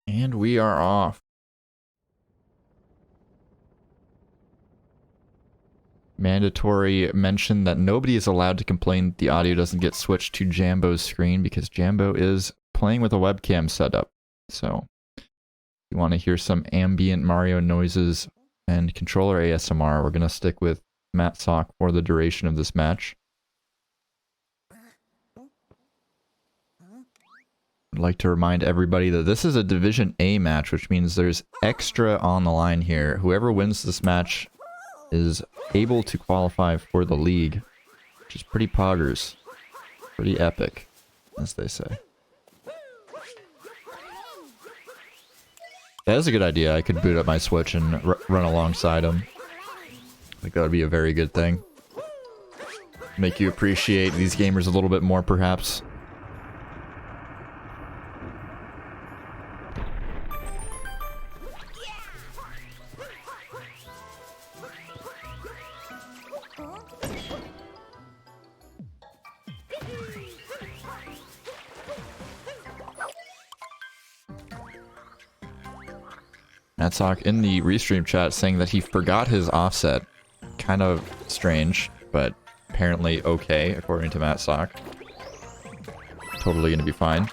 And we are off. Mandatory mention that nobody is allowed to complain that the audio doesn't get switched to Jambo's screen because Jambo is playing with a webcam setup. So, if you want to hear some ambient Mario noises and controller ASMR, we're going to stick with Matt Sock for the duration of this match. I'd like to remind everybody that this is a Division A match, which means there's extra on the line here. Whoever wins this match is able to qualify for the league, which is pretty poggers. Pretty epic, as they say. That is a good idea. I could boot up my Switch and run alongside him. I think that would be a very good thing. Make you appreciate these gamers a little bit more, perhaps. Mattsock in the restream chat saying that he forgot his offset. Kind of strange, but apparently okay, according to Mattsock. Totally gonna be fine.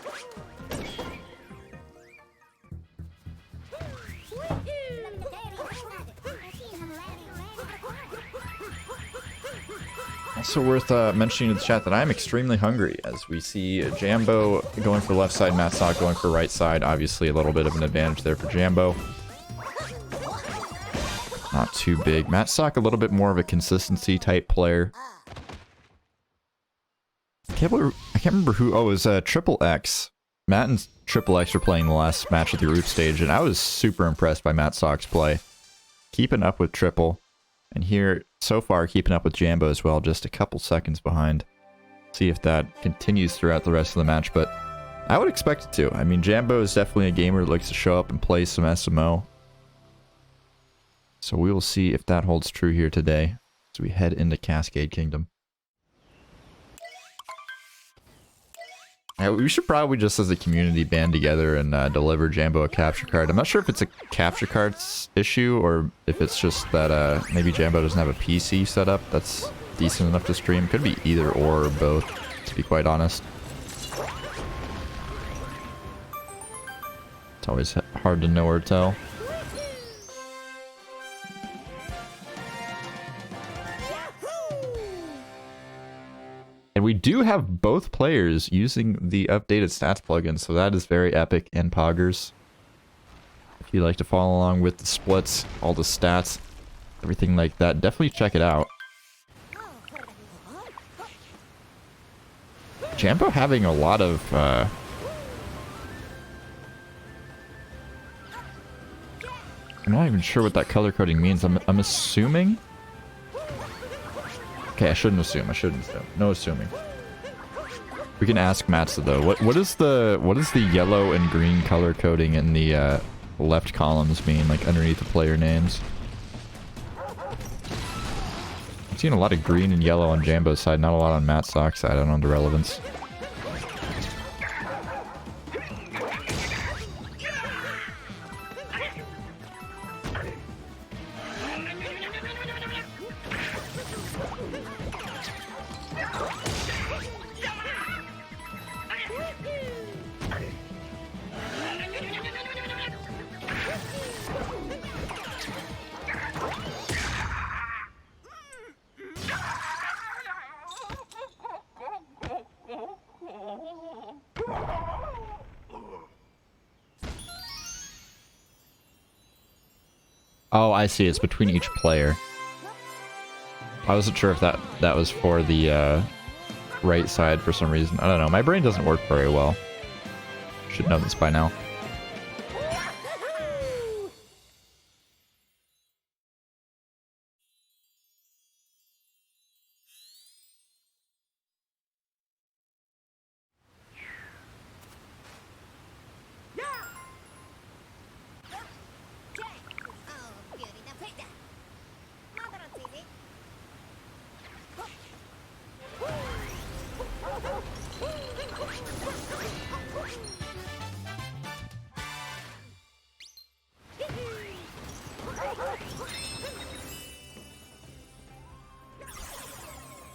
Also worth mentioning in the chat that I'm extremely hungry, as we see Jambo going for left side, Mattsock going for right side. Obviously a little bit of an advantage there for Jambo. Not too big. Mattsock a little bit more of a consistency type player. I can't remember who. Oh, it was Triple X. Matt and Triple X were playing the last match at the group stage, and I was super impressed by Mattsock's play. Keeping up with Triple. And here, so far, keeping up with Jambo as well, just a couple seconds behind. See if that continues throughout the rest of the match, but I would expect it to. I mean, Jambo is definitely a gamer that likes to show up and play some SMO. So we will see if that holds true here today as we head into Cascade Kingdom. Yeah, we should probably just as a community band together and deliver Jambo a capture card. I'm not sure if it's a capture cards issue or if it's just that maybe Jambo doesn't have a PC set up that's decent enough to stream. Could be either or both, to be quite honest. It's always hard to know or tell. And we do have both players using the updated stats plugin, so that is very epic and poggers. If you like to follow along with the splits, all the stats, everything like that, definitely check it out. Jambo having a lot of I'm not even sure what that color coding means. I'm assuming. Okay, I shouldn't assume. No assuming. We can ask Matza though. What is the yellow and green color coding in the left columns mean, like underneath the player names? I'm seeing a lot of green and yellow on Jambo's side, not a lot on Mattsock's side. I don't know the relevance. Oh, I see. It's between each player. I wasn't sure if that was for the right side for some reason. I don't know. My brain doesn't work very well. Should know this by now.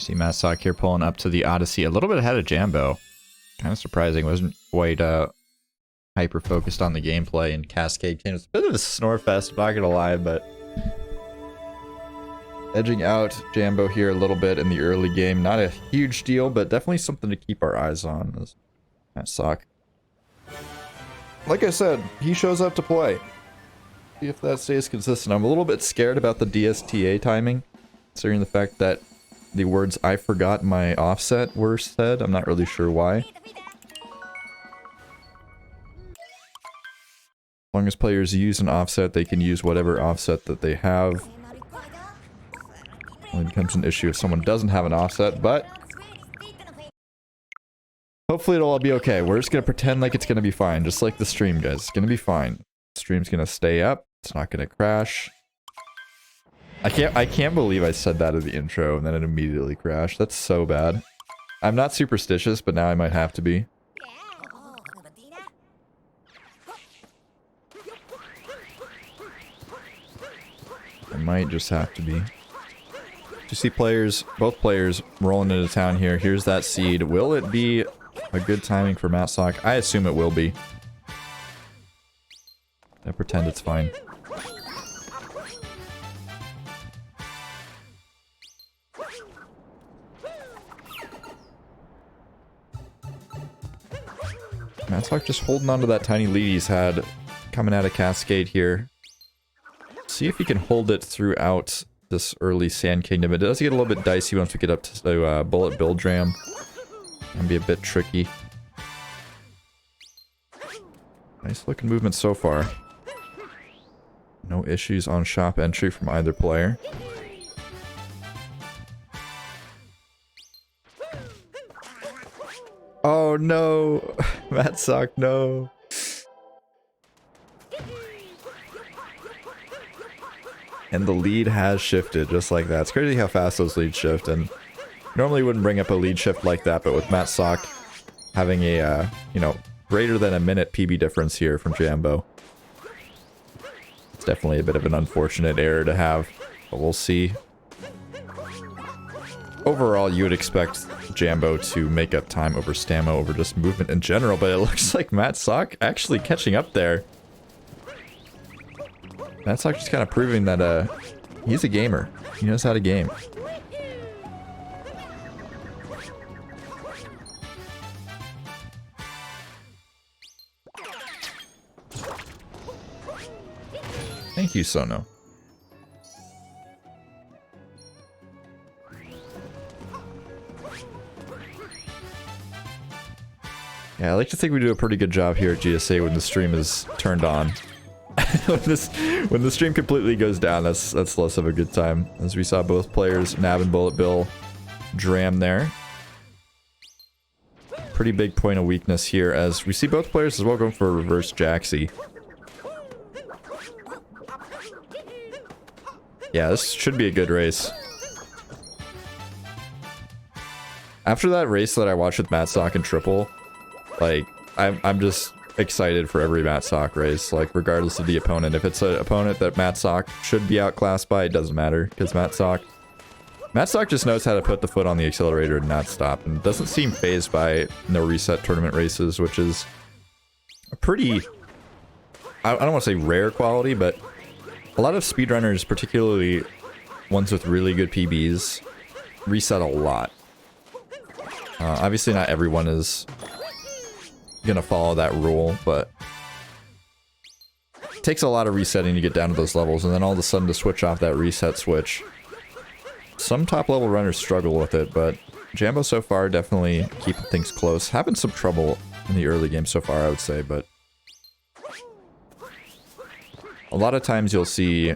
See Matt Sock here pulling up to the Odyssey a little bit ahead of Jambo. Kind of surprising. Wasn't quite hyper focused on the gameplay and Cascade King. It's a bit of a snore fest, I'm not gonna lie, but edging out Jambo here a little bit in the early game. Not a huge deal, but definitely something to keep our eyes on. As Matt Sock, like I said, he shows up to play. See if that stays consistent. I'm a little bit scared about the DSTA timing, considering the fact that the words "I forgot my offset" were said. I'm not really sure why. As long as players use an offset, they can use whatever offset that they have. Only becomes an issue if someone doesn't have an offset, but hopefully it'll all be okay. We're just gonna pretend like it's gonna be fine, just like the stream, guys. It's gonna be fine. The stream's gonna stay up. It's not gonna crash. I can't believe I said that in the intro and then it immediately crashed. That's so bad. I'm not superstitious, but now I might have to be. I might just have to be. You see players, both players rolling into town here. Here's that seed. Will it be a good timing for Matt Sock? I assume it will be. I pretend it's fine. Matt Sock just holding on to that tiny lead he's had coming out of Cascade here. See if he can hold it throughout this early Sand Kingdom. It does get a little bit dicey once we get up to Bullet Bill Dram. Can be a bit tricky. Nice looking movement so far. No issues on shop entry from either player. Oh no! Matt Sock, no! And the lead has shifted just like that. It's crazy how fast those leads shift, and normally wouldn't bring up a lead shift like that, but with Matt Sock having a, you know, greater than a minute PB difference here from Jambo. It's definitely a bit of an unfortunate error to have, but we'll see. Overall, you would expect Jambo to make up time over Stamo, over just movement in general, but it looks like Matt Sock actually catching up there. Matt Sock just kind of proving that he's a gamer. He knows how to game. Thank you, Sono. Yeah, I like to think we do a pretty good job here at GSA when the stream is turned on. when the stream completely goes down, that's less of a good time. As we saw both players, Nab and Bullet Bill, dram there. Pretty big point of weakness here, as we see both players as well going for a reverse Jaxie. Yeah, this should be a good race. After that race that I watched with Matt Sock and Triple, like, I'm just excited for every Matt Sock race, like, regardless of the opponent. If it's an opponent that Matt Sock should be outclassed by, it doesn't matter, because Matt Sock just knows how to put the foot on the accelerator and not stop, and doesn't seem phased by no reset tournament races, which is a pretty, I don't want to say rare quality, but a lot of speedrunners, particularly ones with really good PBs, reset a lot. Obviously not everyone is gonna follow that rule, but it takes a lot of resetting to get down to those levels, and then all of a sudden to switch off that reset switch. Some top level runners struggle with it, but Jambo so far definitely keeping things close. Having some trouble in the early game so far, I would say, but a lot of times you'll see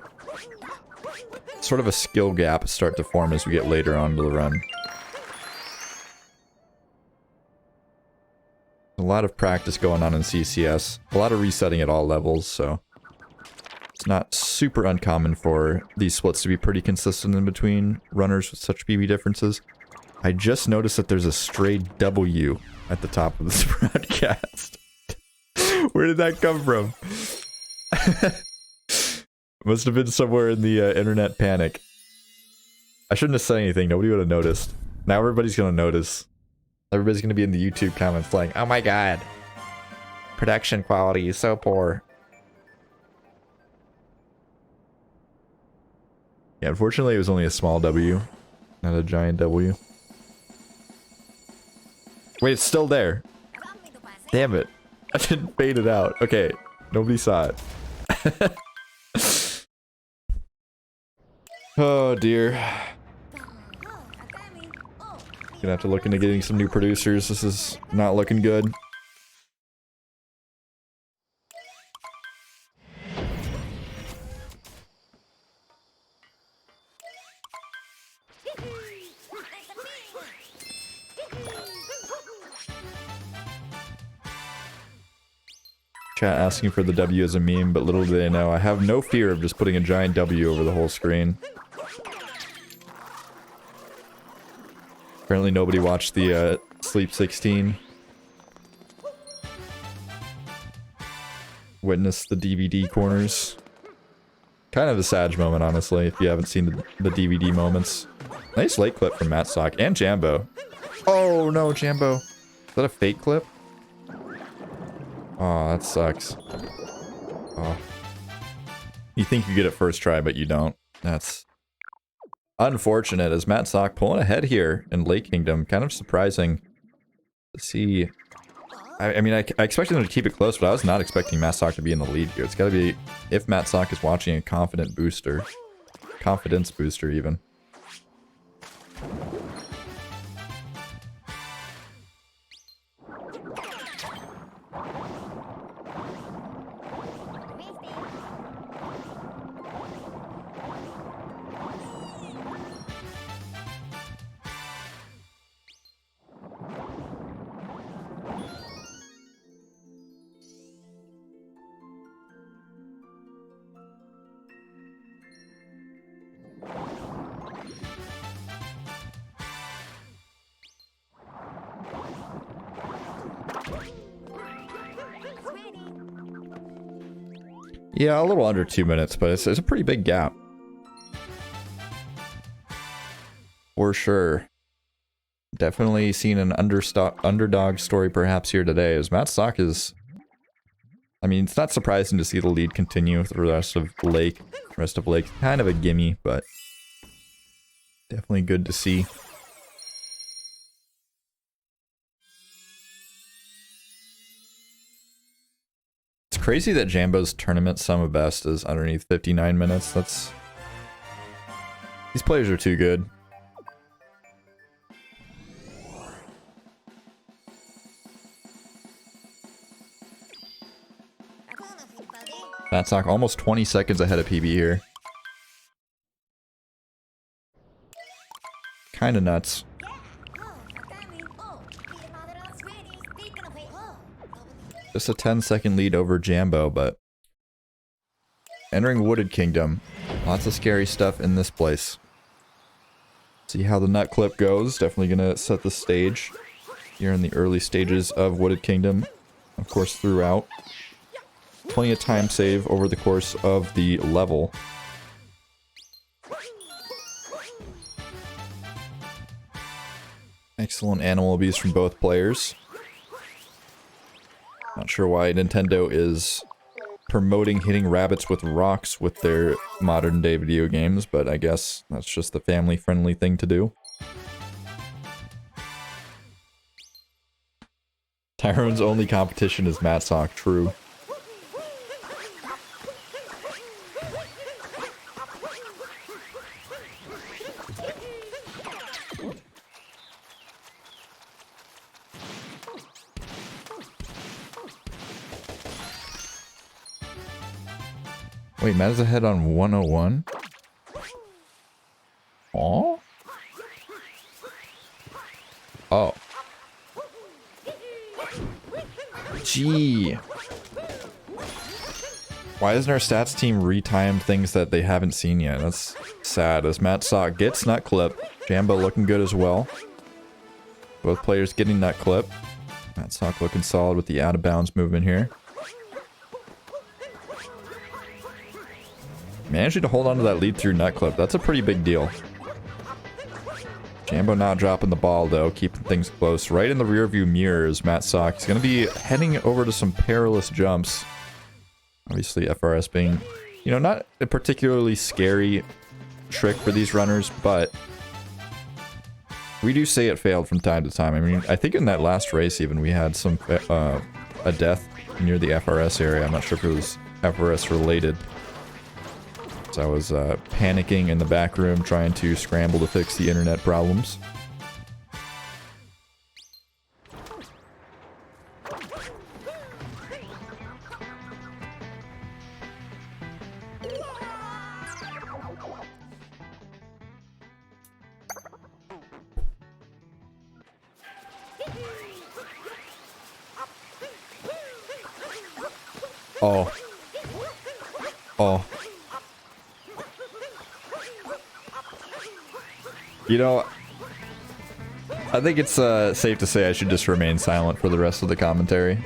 sort of a skill gap start to form as we get later on into the run. A lot of practice going on in CCS, a lot of resetting at all levels, so it's not super uncommon for these splits to be pretty consistent in between runners with such PB differences. I just noticed that there's a stray W at the top of this broadcast. Where did that come from? Must have been somewhere in the internet panic. I shouldn't have said anything, nobody would have noticed. Now everybody's gonna notice. Everybody's gonna be in the YouTube comments like, oh my god. Production quality is so poor. Yeah, unfortunately it was only a small W, not a giant W. Wait, it's still there. Damn it. I didn't fade it out. Okay, nobody saw it. Oh dear. Gonna have to look into getting some new producers. This is not looking good. Chat asking for the W as a meme, but little do they know, I have no fear of just putting a giant W over the whole screen. Apparently nobody watched the Sleep 16. Witnessed the DVD corners. Kind of a sad moment, honestly, if you haven't seen the DVD moments. Nice late clip from Matsock and Jambo. Oh no, Jambo. Is that a fake clip? Oh, that sucks. Oh. You think you get it first try, but you don't. That's unfortunate, as Matsock pulling ahead here in Lake Kingdom. Kind of surprising to see. I mean, I expected them to keep it close, but I was not expecting Matsock to be in the lead here. It's got to be, if Matsock is watching, a confident booster. Confidence booster, even. Yeah, a little under 2 minutes, but it's a pretty big gap. For sure. Definitely seen an underdog story perhaps here today, as Matsock is... I mean, it's not surprising to see the lead continue with the rest of Lake. The rest of Lake's kind of a gimme, but definitely good to see. Crazy that Jambo's tournament sum of best is underneath 59 minutes. That's... These players are too good. Matsock almost 20 seconds ahead of PB here. Kinda nuts. Just a 10-second lead over Jambo, but entering Wooded Kingdom. Lots of scary stuff in this place. See how the nut clip goes. Definitely gonna set the stage here in the early stages of Wooded Kingdom. Of course, throughout. Plenty of time save over the course of the level. Excellent animal abuse from both players. Not sure why Nintendo is promoting hitting rabbits with rocks with their modern day video games, but I guess that's just the family friendly thing to do. Tyrone's only competition is Matsock, true. Wait, Matt is ahead on 101? Aw? Oh. Gee. Why isn't our stats team retimed things that they haven't seen yet? That's sad. As Matsock gets nut clip, Jambo looking good as well. Both players getting nut clip. Matsock looking solid with the out of bounds movement here. Managing to hold on to that lead through nut clip, that's a pretty big deal. Jambo not dropping the ball, though, keeping things close. Right in the rearview mirror is Matt Sock. He's going to be heading over to some perilous jumps. Obviously, FRS being, you know, not a particularly scary trick for these runners, but we do say it failed from time to time. I mean, I think in that last race even we had some a death near the FRS area. I'm not sure if it was FRS related. So I was panicking in the back room trying to scramble to fix the internet problems. Oh. Oh. You know, I think it's safe to say I should just remain silent for the rest of the commentary.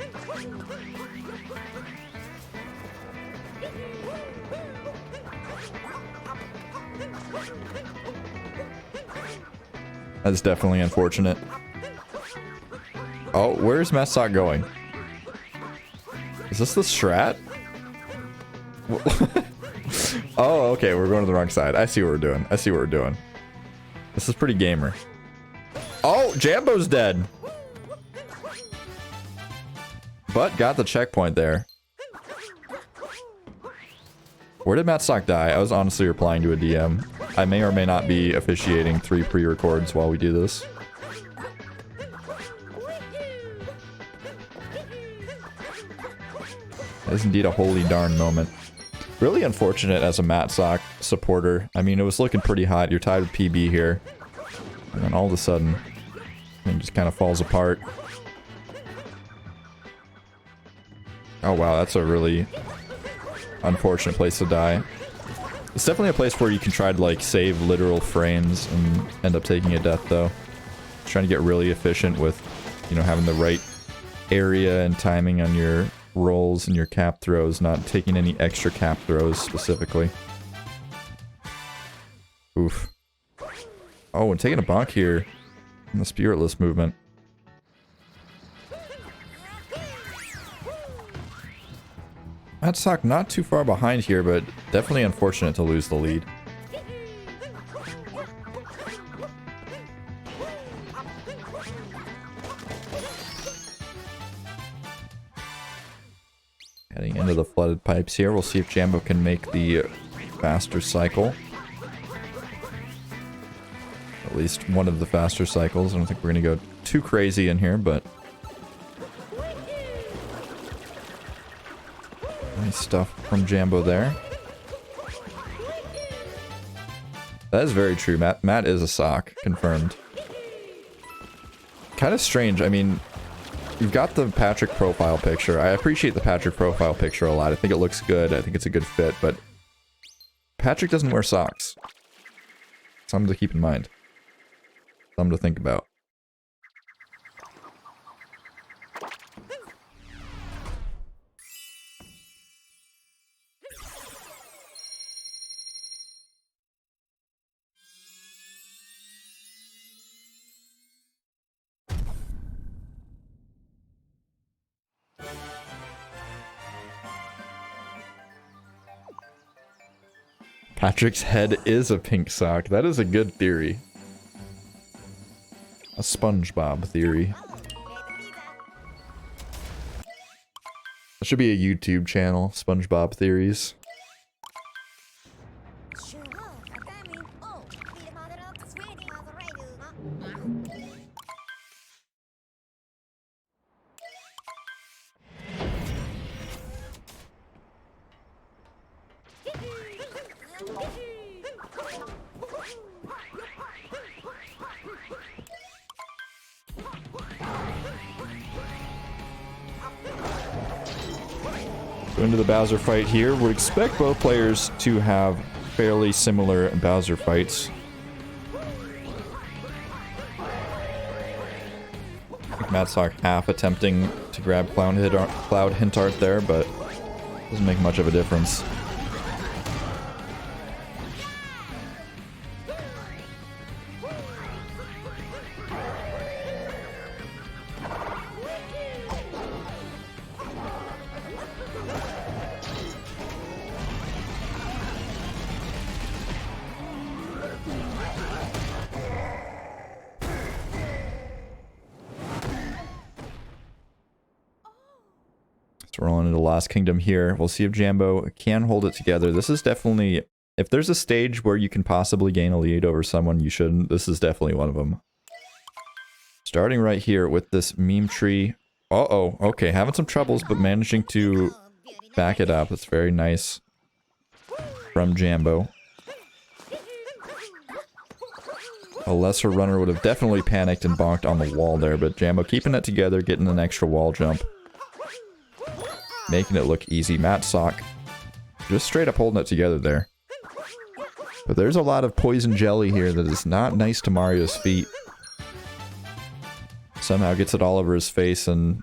That's definitely unfortunate. Oh, where's Massock going? Is this the strat? Oh, okay, we're going to the wrong side. I see what we're doing. I see what we're doing. This is pretty gamer. Oh, Jambo's dead. But got the checkpoint there. Where did Matt Stock die? I was honestly replying to a DM. I may or may not be officiating 3 pre-records while we do this. That is indeed a holy darn moment. Really unfortunate as a Matt Sock supporter. I mean, it was looking pretty hot. You're tied with PB here. And then all of a sudden, it just kind of falls apart. Oh wow, that's a really unfortunate place to die. It's definitely a place where you can try to like save literal frames and end up taking a death though. Trying to get really efficient with, you know, having the right area and timing on your rolls and your cap throws, not taking any extra cap throws specifically. Oof. Oh, and taking a bonk here in the spiritless movement. Matt Sock not too far behind here, but definitely unfortunate to lose the lead. Heading into the flooded pipes here. We'll see if Jambo can make the faster cycle. At least one of the faster cycles. I don't think we're going to go too crazy in here, but... nice stuff from Jambo there. That is very true. Matt is a sock. Confirmed. Kind of strange. I mean... you've got the Patrick profile picture. I appreciate the Patrick profile picture a lot. I think it looks good. I think it's a good fit, but Patrick doesn't wear socks. Something to keep in mind. Something to think about. Patrick's head is a pink sock. That is a good theory. A SpongeBob theory. That should be a YouTube channel, SpongeBob Theories. Into the Bowser fight here. Would expect both players to have fairly similar Bowser fights. Matt Sock half attempting to grab Cloud Hint Art there, but doesn't make much of a difference. So we're rolling into Lost Kingdom here. We'll see if Jambo can hold it together. This is definitely... If there's a stage where you can possibly gain a lead over someone you shouldn't, this is definitely one of them. Starting right here with this meme tree. Uh-oh. Okay, having some troubles, but managing to back it up. It's very nice from Jambo. A lesser runner would have definitely panicked and bonked on the wall there, but Jambo keeping it together, getting an extra wall jump. Making it look easy. Matt Sock just straight up holding it together there. But there's a lot of poison jelly here that is not nice to Mario's feet. Somehow gets it all over his face, and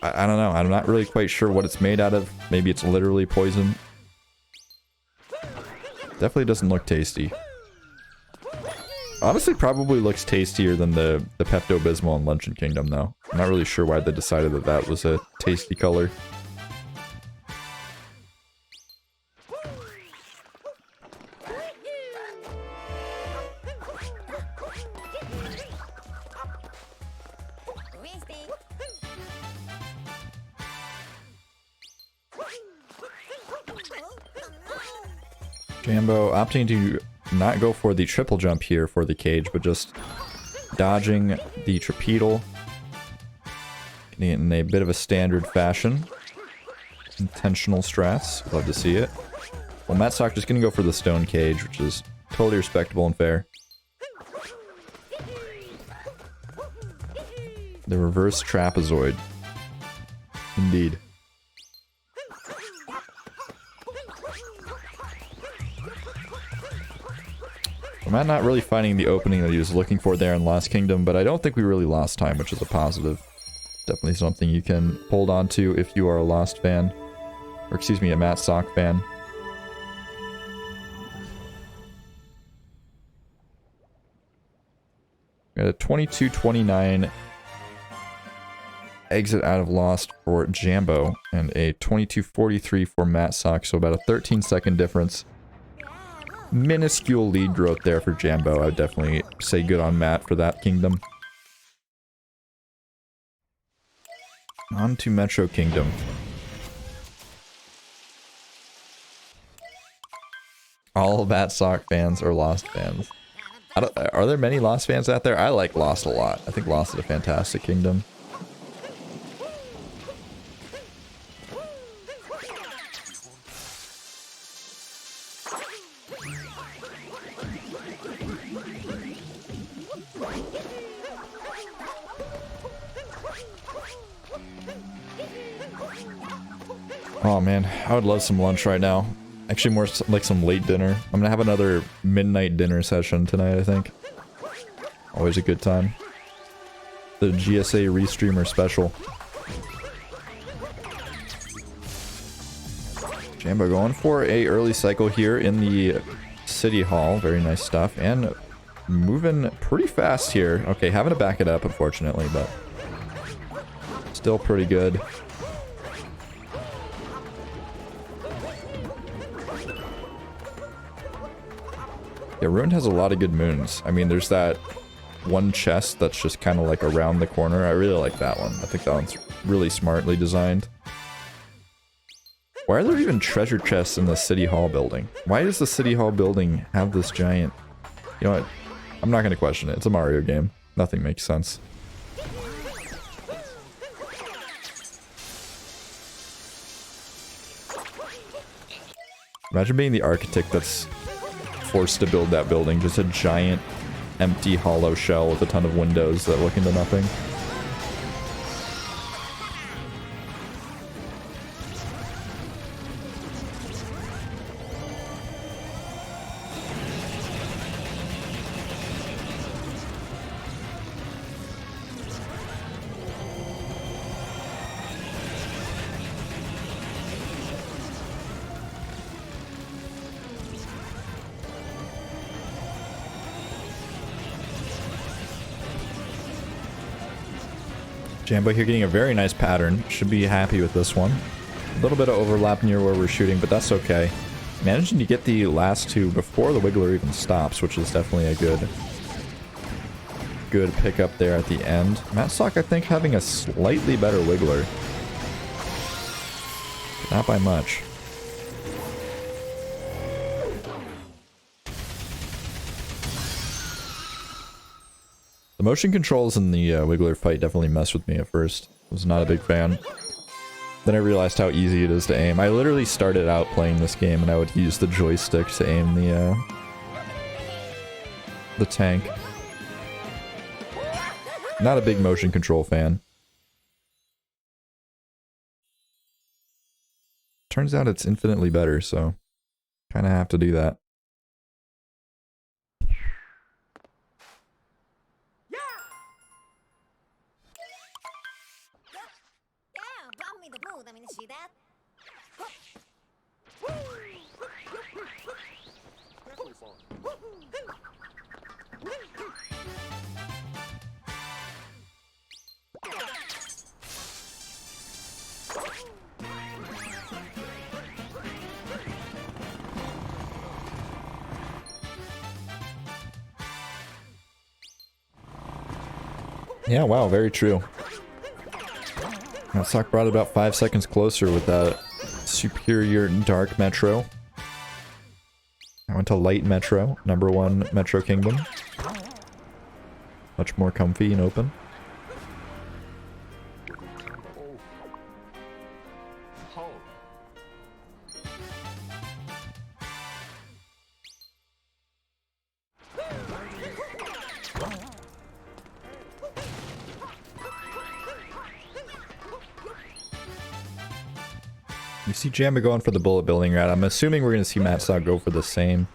I don't know. I'm not really quite sure what it's made out of. Maybe it's literally poison. Definitely doesn't look tasty. Honestly, probably looks tastier than the Pepto-Bismol in Luncheon Kingdom, though. I'm not really sure why they decided that that was a tasty color. Jambo opting to not go for the triple jump here for the cage, but just dodging the trapedal in a bit of a standard fashion. Intentional strats. Love to see it. Well, Matt Sock just going to go for the stone cage, which is totally respectable and fair. The reverse trapezoid. Indeed. Matt not really finding the opening that he was looking for there in Lost Kingdom, but I don't think we really lost time, which is a positive. Definitely something you can hold on to if you are a Lost fan. Or excuse me, a Matt Sock fan. Got a 22-29 exit out of Lost for Jambo, and a 22-43 for Matt Sock, so about a 13-second difference. Minuscule lead growth there for Jambo. I would definitely say good on Matt for that kingdom. On to Metro Kingdom. All Matt Sock fans are Lost fans. Are there many Lost fans out there? I like Lost a lot. I think Lost is a fantastic kingdom. Oh man, I would love some lunch right now. Actually, more like some late dinner. I'm gonna have another midnight dinner session tonight, I think. Always a good time. The GSA Restreamer special. Jambo going for a early cycle here in the City Hall. Very nice stuff. And moving pretty fast here. Okay, having to back it up, unfortunately, but still pretty good. Yeah, Ruin has a lot of good moons. I mean, there's that one chest that's just kind of like around the corner. I really like that one. I think that one's really smartly designed. Why are there even treasure chests in the City Hall building? Why does the City Hall building have this giant... You know what? I'm not going to question it. It's a Mario game. Nothing makes sense. Imagine being the architect that's forced to build that building. Just a giant, empty, hollow shell with a ton of windows that look into nothing. Jambo here getting a very nice pattern. Should be happy with this one. A little bit of overlap near where we're shooting, but that's okay. Managing to get the last two before the Wiggler even stops, which is definitely a good pickup there at the end. Matt Sock, I think, having a slightly better Wiggler. Not by much. The motion controls in the Wiggler fight definitely messed with me at first. I was not a big fan. Then I realized how easy it is to aim. I literally started out playing this game and I would use the joystick to aim the tank. Not a big motion control fan. Turns out it's infinitely better, so kind of have to do that. Yeah, wow, very true. Sock brought it about 5 seconds closer with that superior dark Metro. I went to light Metro, #1 Metro Kingdom. Much more comfy and open. You see Jambo going for the bullet building route. I'm assuming we're going to see Matt Sock go for the same.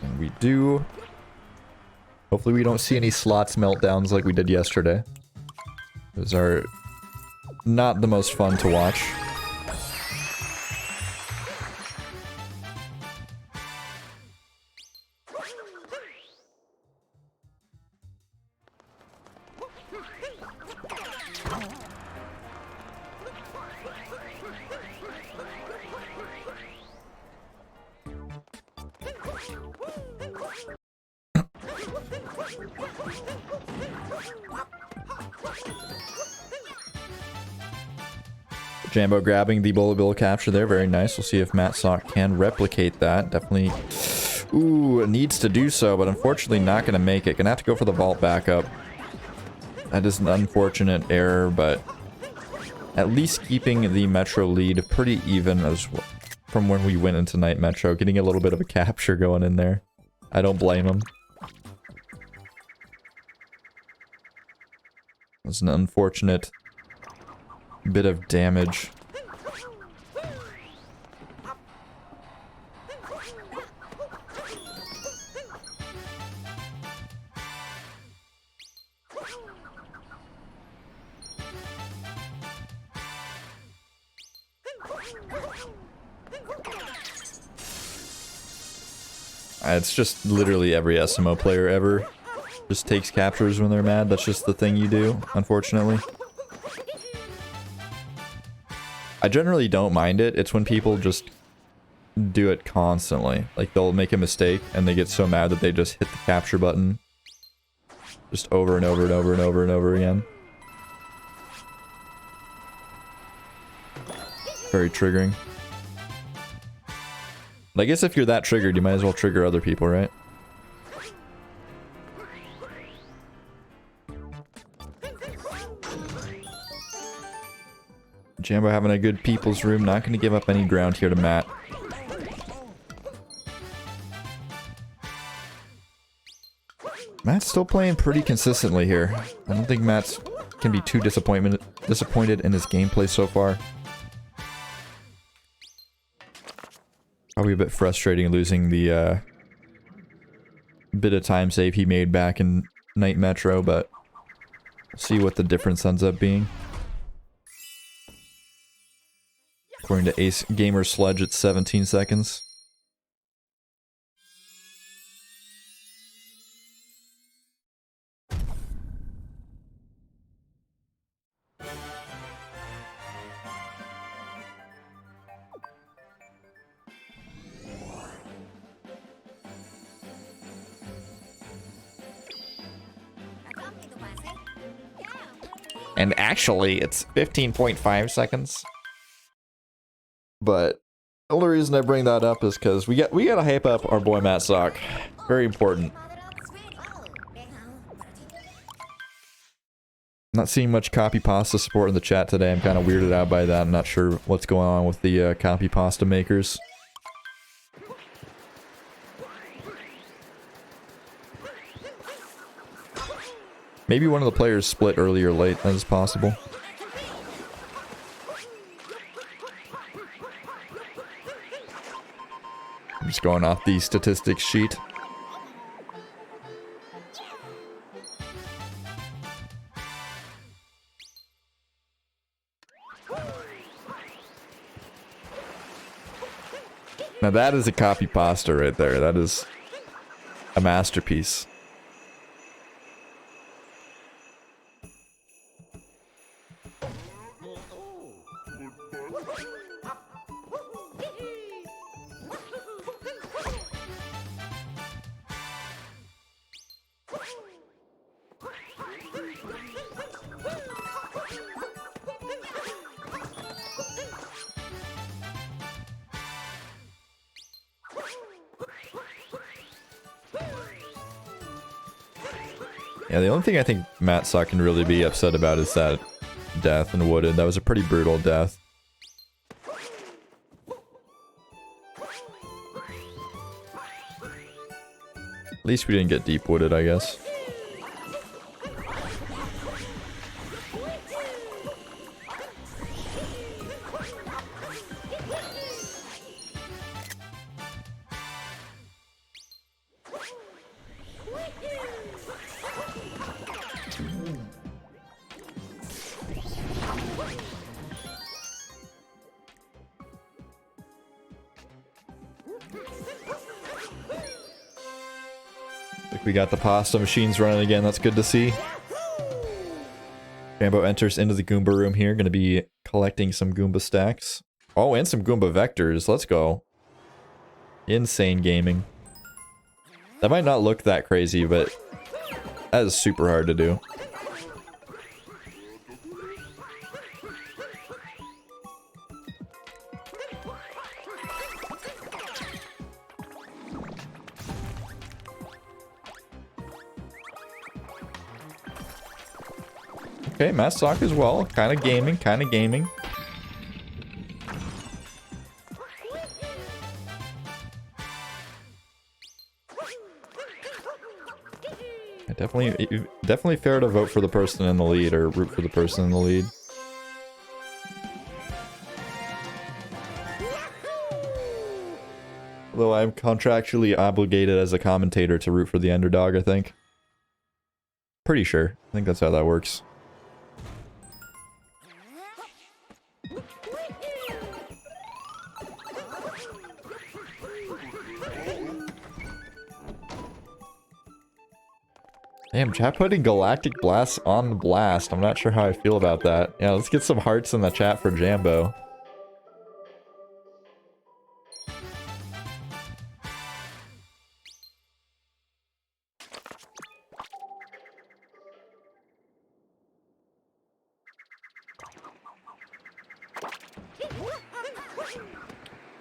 And we do. Hopefully we don't see any slots meltdowns like we did yesterday. Those are not the most fun to watch. Jambo grabbing the bullet bill capture there, very nice. We'll see if Matt Sock can replicate that. Definitely, ooh, needs to do so, but unfortunately not going to make it. Gonna have to go for the vault backup. That is an unfortunate error, but at least keeping the Metro lead pretty even as well from when we went into Night Metro. Getting a little bit of a capture going in there. I don't blame him. It was an unfortunate bit of damage. It's just literally every SMO player ever just takes captures when they're mad. That's just the thing you do, unfortunately. I generally don't mind it. It's when people just do it constantly. Like, they'll make a mistake and they get so mad that they just hit the capture button. Just over and over and over and over and over again. Very triggering. But I guess if you're that triggered, you might as well trigger other people, right? Jambo having a good people's room, not going to give up any ground here to Matt. Matt's still playing pretty consistently here. I don't think Matt can be too disappointed in his gameplay so far. Probably a bit frustrating losing the bit of time save he made back in Night Metro, but we'll see what the difference ends up being. According to Ace Gamer Sledge, it's 17 seconds. And actually, it's 15.5 seconds. But the only reason I bring that up is because we gotta hype up our boy Matt Sock. Very important. Not seeing much copy pasta support in the chat today. I'm kind of weirded out by that. I'm not sure what's going on with the copy pasta makers. Maybe one of the players split early or late. That is possible. I'm just going off the statistics sheet. Now that is a copy pasta right there. That is a masterpiece. Yeah, the only thing I think Matt Sock can really be upset about is that death in Wooded. That was a pretty brutal death. At least we didn't get deep wooded, I guess. We got the pasta machines running again. That's good to see. Jambo enters into the Goomba room here. Going to be collecting some Goomba stacks. Oh, and some Goomba vectors. Let's go. Insane gaming. That might not look that crazy, but that is super hard to do. Okay, Matt Sock as well. Kind of gaming, kind of gaming. Definitely fair to vote for the person in the lead or root for the person in the lead. Although I'm contractually obligated as a commentator to root for the underdog, I think. Pretty sure. I think that's how that works. Damn, chat putting Galactic Blast on the blast. I'm not sure how I feel about that. Yeah, let's get some hearts in the chat for Jambo.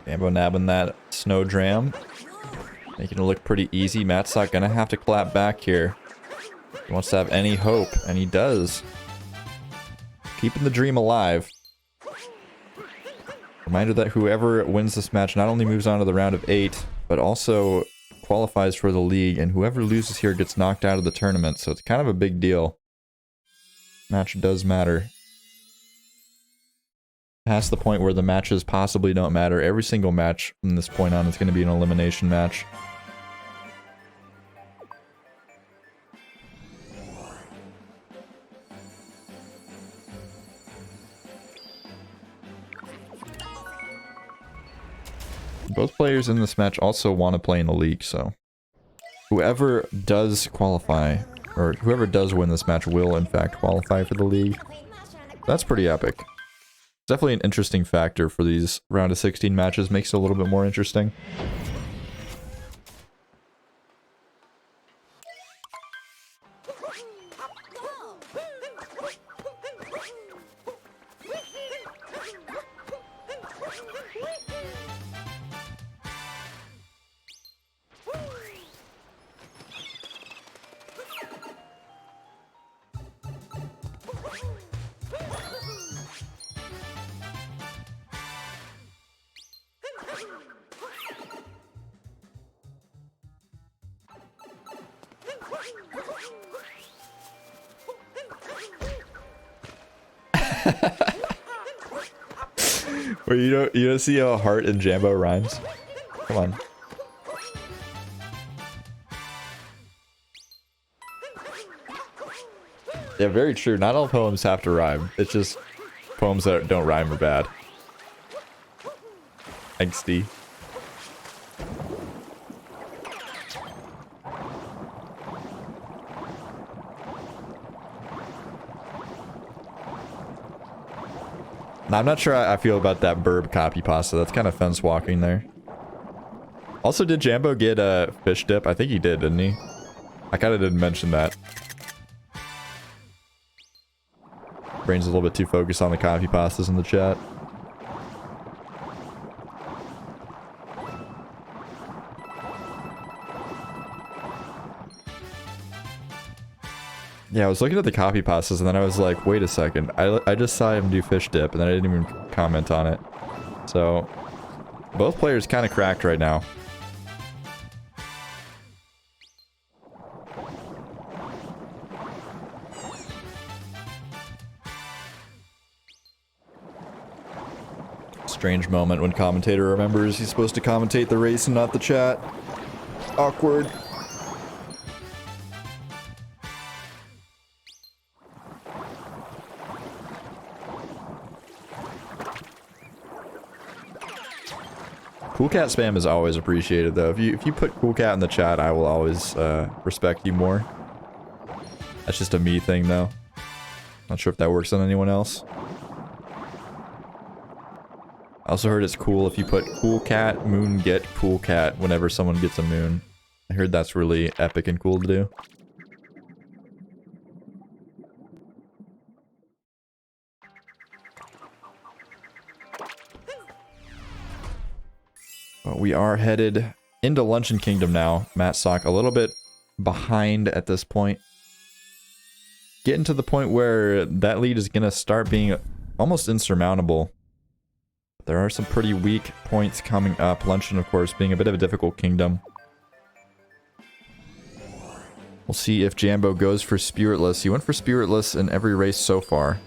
Jambo nabbing that snow dram. Making it look pretty easy. Matt's not gonna have to clap back here. He wants to have any hope, and he does. Keeping the dream alive. Reminder that whoever wins this match not only moves on to the round of 8, but also qualifies for the league, and whoever loses here gets knocked out of the tournament, so it's kind of a big deal. Match does matter. Past the point where the matches possibly don't matter. Every single match from this point on is going to be an elimination match. Both players in this match also want to play in the league, so whoever does qualify, or whoever does win this match will in fact qualify for the league. That's pretty epic. Definitely an interesting factor for these round of 16 matches, makes it a little bit more interesting. Where you don't see how heart and Jambo rhymes? Come on. Yeah, very true. Not all poems have to rhyme. It's just poems that don't rhyme are bad. Angsty. Now, I'm not sure how I feel about that burb copy pasta. That's kind of fence walking there. Also, did Jambo get a fish dip? I think he did, didn't he? I kind of didn't mention that. Brain's a little bit too focused on the copy pastas in the chat. Yeah, I was looking at the copy pastas and then I was like, wait a second. I just saw him do fish dip and then I didn't even comment on it. So, both players kind of cracked right now. Strange moment when commentator remembers he's supposed to commentate the race and not the chat. Awkward. Cool cat spam is always appreciated though. If you put cool cat in the chat, I will always respect you more. That's just a me thing though. Not sure if that works on anyone else. I also heard it's cool if you put cool cat, moon get cool cat whenever someone gets a moon. I heard that's really epic and cool to do. But we are headed into Luncheon Kingdom now. Matt Sock a little bit behind at this point. Getting to the point where that lead is going to start being almost insurmountable. There are some pretty weak points coming up. Luncheon, of course, being a bit of a difficult kingdom. We'll see if Jambo goes for Spiritless. He went for Spiritless in every race so far.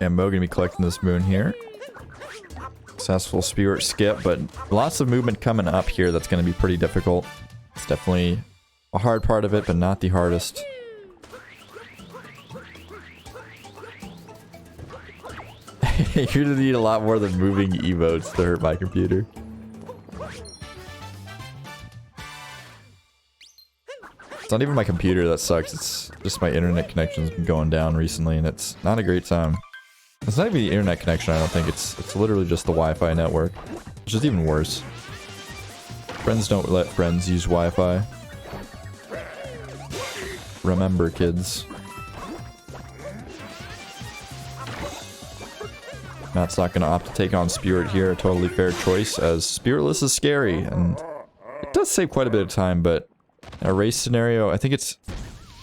Jambo gonna be collecting this moon here. Successful spirit skip, but lots of movement coming up here that's gonna be pretty difficult. It's definitely a hard part of it, but not the hardest. You're gonna need a lot more than moving emotes to hurt my computer. It's not even my computer that sucks, it's just my internet connection's been going down recently and it's not a great time. It's not even the internet connection, I don't think. It's literally just the Wi-Fi network. Which is even worse. Friends don't let friends use Wi-Fi. Remember, kids. Matt's not going to opt to take on Spirit here. A totally fair choice, as Spiritless is scary. And it does save quite a bit of time, but in a race scenario, I think it's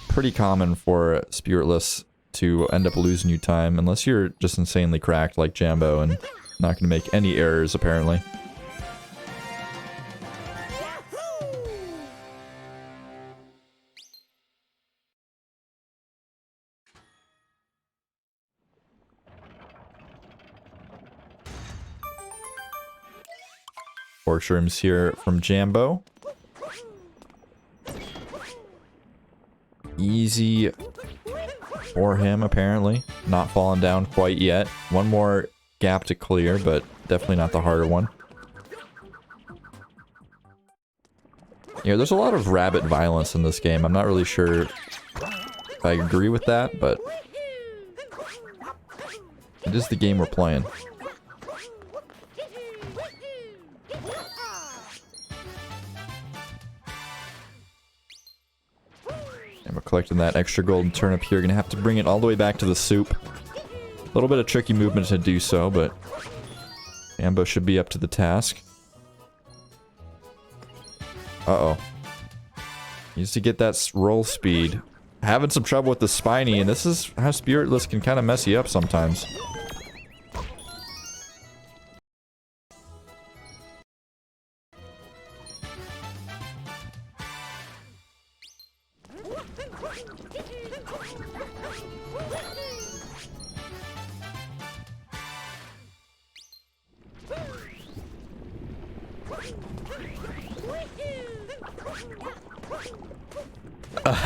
pretty common for Spiritless to end up losing you time, unless you're just insanely cracked like Jambo and not going to make any errors, apparently. Four shrooms here from Jambo. Easy for him, apparently. Not falling down quite yet. One more gap to clear, but definitely not the harder one. Yeah, there's a lot of rabbit violence in this game. I'm not really sure if I agree with that, but it is the game we're playing. And we're collecting that extra golden turnip here. Gonna have to bring it all the way back to the soup. A little bit of tricky movement to do so, but Jambo should be up to the task. Uh-oh. Needs to get that roll speed. Having some trouble with the spiny, and this is how Spiritless can kind of mess you up sometimes.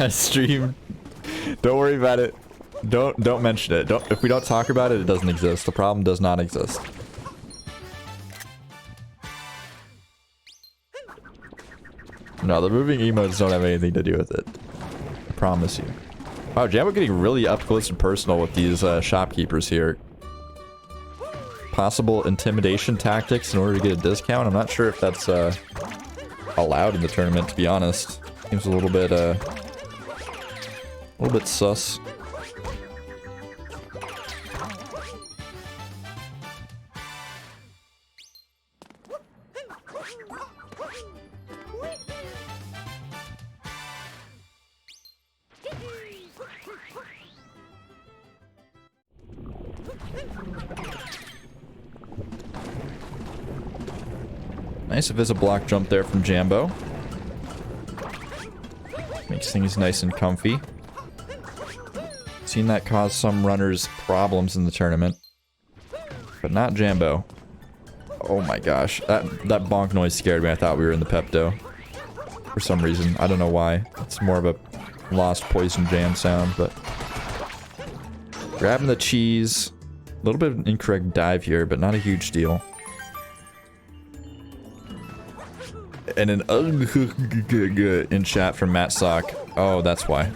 Stream. Don't worry about it. Don't mention it. If we don't talk about it, it doesn't exist. The problem does not exist. No, the moving emotes don't have anything to do with it. I promise you. Wow, Jambo getting really up close and personal with these shopkeepers here. Possible intimidation tactics in order to get a discount. I'm not sure if that's allowed in the tournament, to be honest. Seems a little bit sus. Nice invisible block jump there from Jambo. Makes things nice and comfy. Seen that cause some runners problems in the tournament. But not Jambo. Oh my gosh. That bonk noise scared me. I thought we were in the Pepto. For some reason. I don't know why. It's more of a Lost Poison Jam sound, but... Grabbing the cheese. A little bit of an incorrect dive here, but not a huge deal. And an in chat from Matt Sock. Oh, that's why.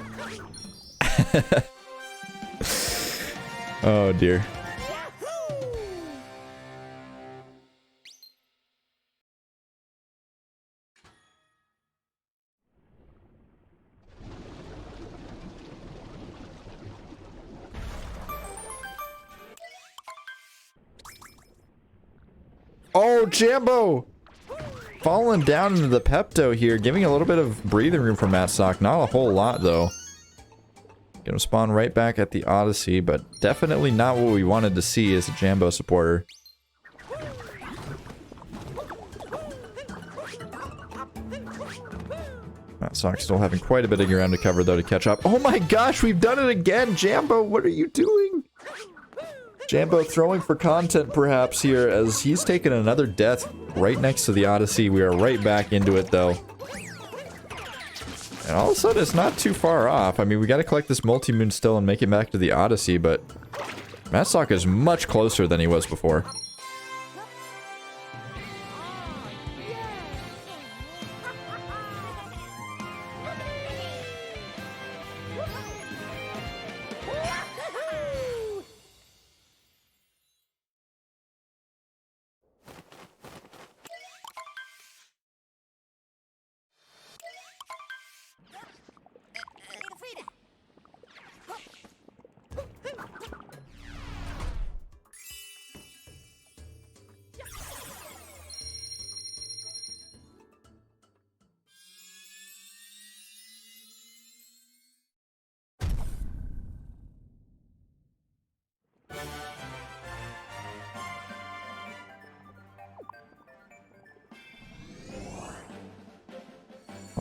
Oh dear. Oh, Jambo! Falling down into the Pepto here, giving a little bit of breathing room for Matt Sock. Not a whole lot, though. Gonna spawn right back at the Odyssey, but definitely not what we wanted to see as a Jambo supporter. Matt Sock still having quite a bit of ground to cover, though, to catch up. Oh my gosh, we've done it again! Jambo, what are you doing? Jambo throwing for content, perhaps, here, as he's taken another death right next to the Odyssey. We are right back into it, though. And all of a sudden, it's not too far off. I mean, we gotta collect this multi-moon still and make it back to the Odyssey, but... Matt Sock is much closer than he was before.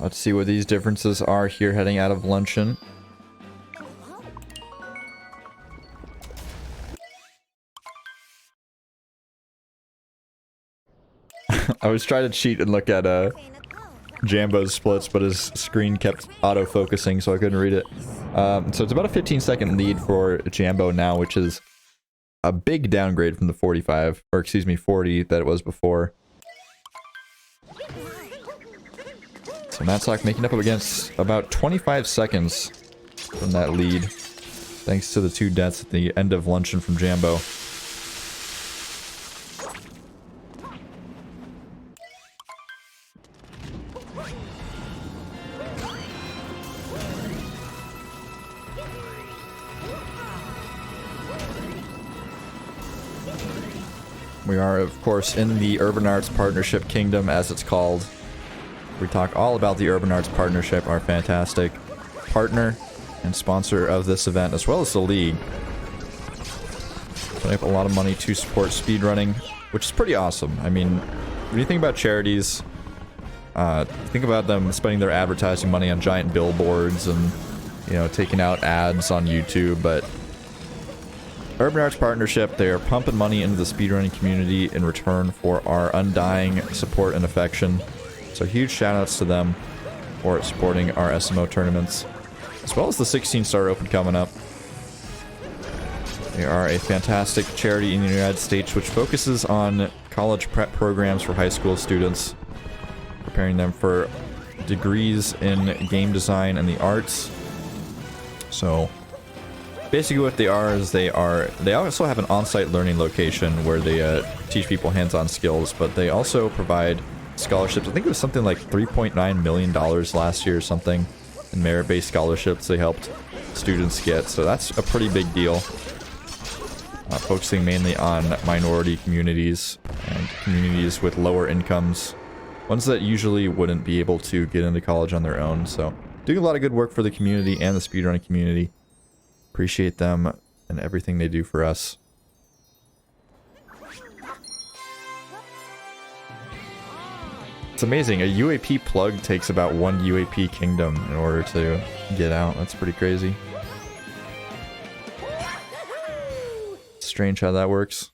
Let's see what these differences are here heading out of luncheon. I was trying to cheat and look at Jambo's splits, but his screen kept auto-focusing, so I couldn't read it. So it's about a 15-second lead for Jambo now, which is a big downgrade from the 45, or excuse me, 40 that it was before. So Matt Sock making up against about 25 seconds from that lead, thanks to the 2 deaths at the end of luncheon from Jambo. We are, of course, in the Urban Arts Partnership Kingdom, as it's called. We talk all about the Urban Arts Partnership, our fantastic partner and sponsor of this event, as well as the league. Putting up a lot of money to support speedrunning, which is pretty awesome. I mean, when you think about charities, think about them spending their advertising money on giant billboards and, you know, taking out ads on YouTube, but Urban Arts Partnership, they are pumping money into the speedrunning community in return for our undying support and affection. So huge shoutouts to them for supporting our SMO tournaments, as well as the 16-star Open coming up. They are a fantastic charity in the United States which focuses on college prep programs for high school students, preparing them for degrees in game design and the arts. So basically what they are is they also have an on-site learning location where they teach people hands-on skills, but they also provide scholarships. I think it was something like $3.9 million last year or something in merit-based scholarships they helped students get, so that's a pretty big deal. Focusing mainly on minority communities and communities with lower incomes, ones that usually wouldn't be able to get into college on their own. So doing a lot of good work for the community and the speedrunning community. Appreciate them and everything they do for us. It's amazing. A UAP plug takes about 1 UAP kingdom in order to get out. That's pretty crazy. Strange how that works.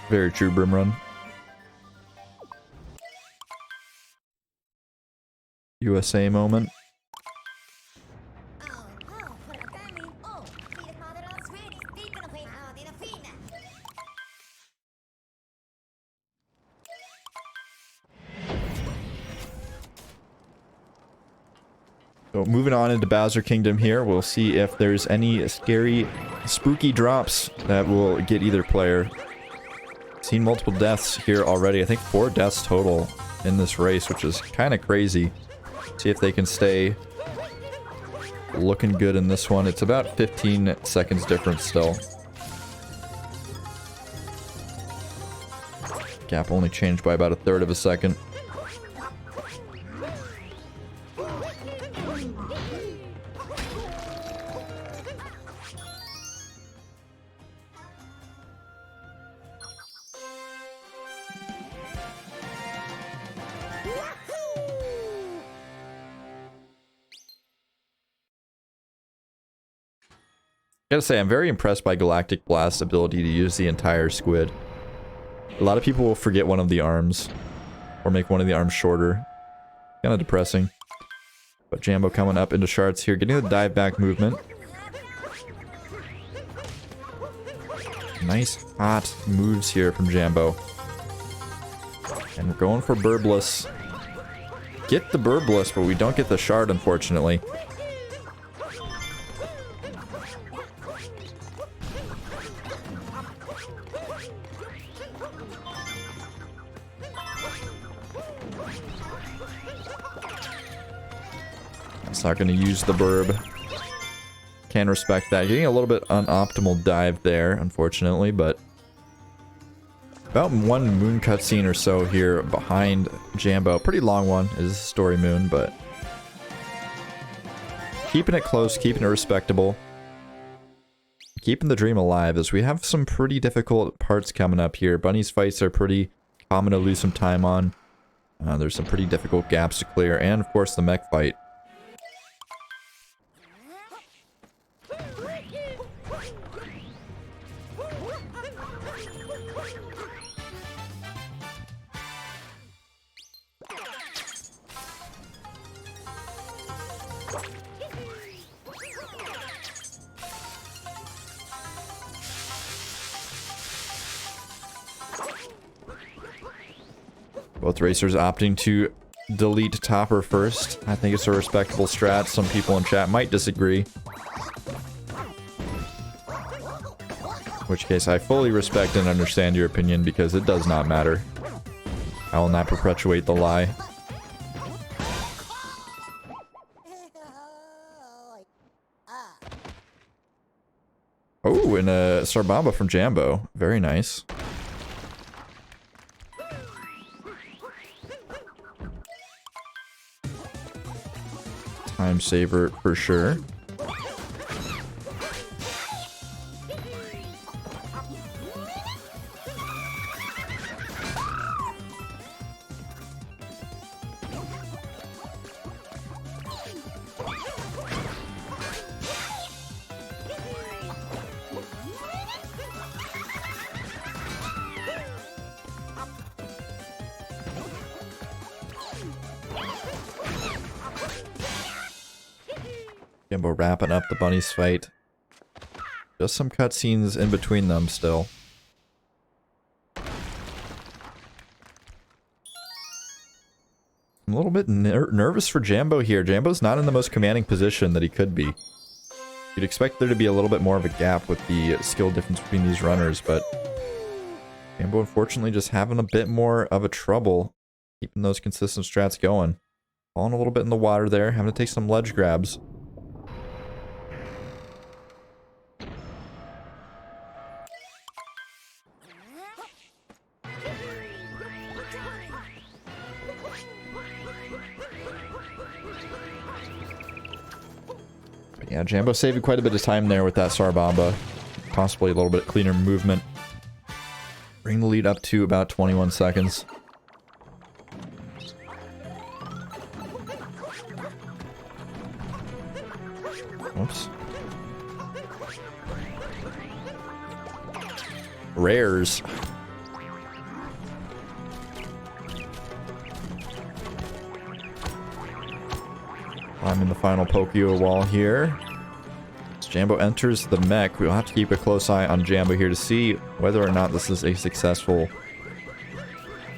Very true, Brimrun. USA moment. So moving on into Bowser Kingdom here, we'll see if there's any scary, spooky drops that will get either player. Seen multiple deaths here already. I think 4 deaths total in this race, which is kind of crazy. See if they can stay looking good in this one. It's about 15 seconds difference still. Gap only changed by about 1/3 of a second. Gotta say, I'm very impressed by Galactic Blast's ability to use the entire squid. A lot of people will forget one of the arms, or make one of the arms shorter. Kinda depressing. But Jambo coming up into shards here, getting the dive back movement. Nice hot moves here from Jambo. And we're going for Burbless. Get the Burbless, but we don't get the shard, unfortunately. It's not going to use the burb. Can respect that. Getting a little bit unoptimal dive there, unfortunately, but about 1 moon cutscene or so here behind Jambo. Pretty long one is Story Moon, but keeping it close, keeping it respectable, keeping the dream alive as we have some pretty difficult parts coming up here. Bunny's fights are pretty common to lose some time on. There's some pretty difficult gaps to clear, and of course the mech fight. Both racers opting to delete Topper first. I think it's a respectable strat. Some people in chat might disagree. In which case, I fully respect and understand your opinion because it does not matter. I will not perpetuate the lie. Oh, and a Sarbamba from Jambo. Very nice. Time saver for sure. Jambo wrapping up the bunnies fight. Just some cutscenes in between them still. I'm a little bit nervous for Jambo here. Jambo's not in the most commanding position that he could be. You'd expect there to be a little bit more of a gap with the skill difference between these runners, but Jambo unfortunately just having a bit more of a trouble keeping those consistent strats going. Falling a little bit in the water there, having to take some ledge grabs. Yeah, Jambo saving quite a bit of time there with that Sarbamba. Possibly a little bit cleaner movement. Bring the lead up to about 21 seconds. Oops. Rares. I'm in the final Pokio wall here. As Jambo enters the mech, we'll have to keep a close eye on Jambo here to see whether or not this is a successful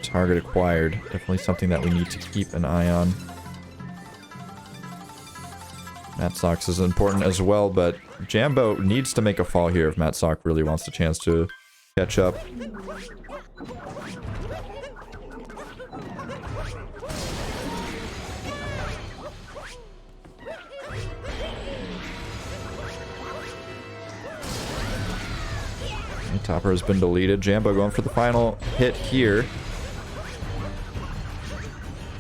target acquired. Definitely something that we need to keep an eye on. Matsox is important as well, but Jambo needs to make a fall here if Matsox really wants the chance to catch up. Topper has been deleted. Jambo going for the final hit here.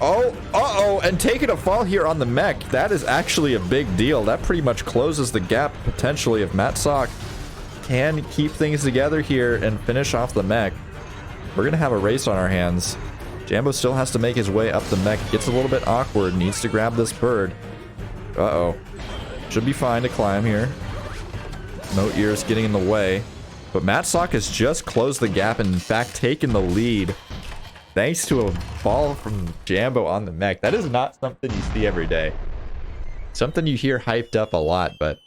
Oh, uh-oh, and taking a fall here on the mech. That is actually a big deal. That pretty much closes the gap, potentially, if Matsox can keep things together here and finish off the mech. We're going to have a race on our hands. Jambo still has to make his way up the mech. Gets a little bit awkward. Needs to grab this bird. Uh-oh. Should be fine to climb here. No ears getting in the way. But Matsox has just closed the gap and in fact taken the lead. Thanks to a fall from Jambo on the mech. That is not something you see every day. Something you hear hyped up a lot, but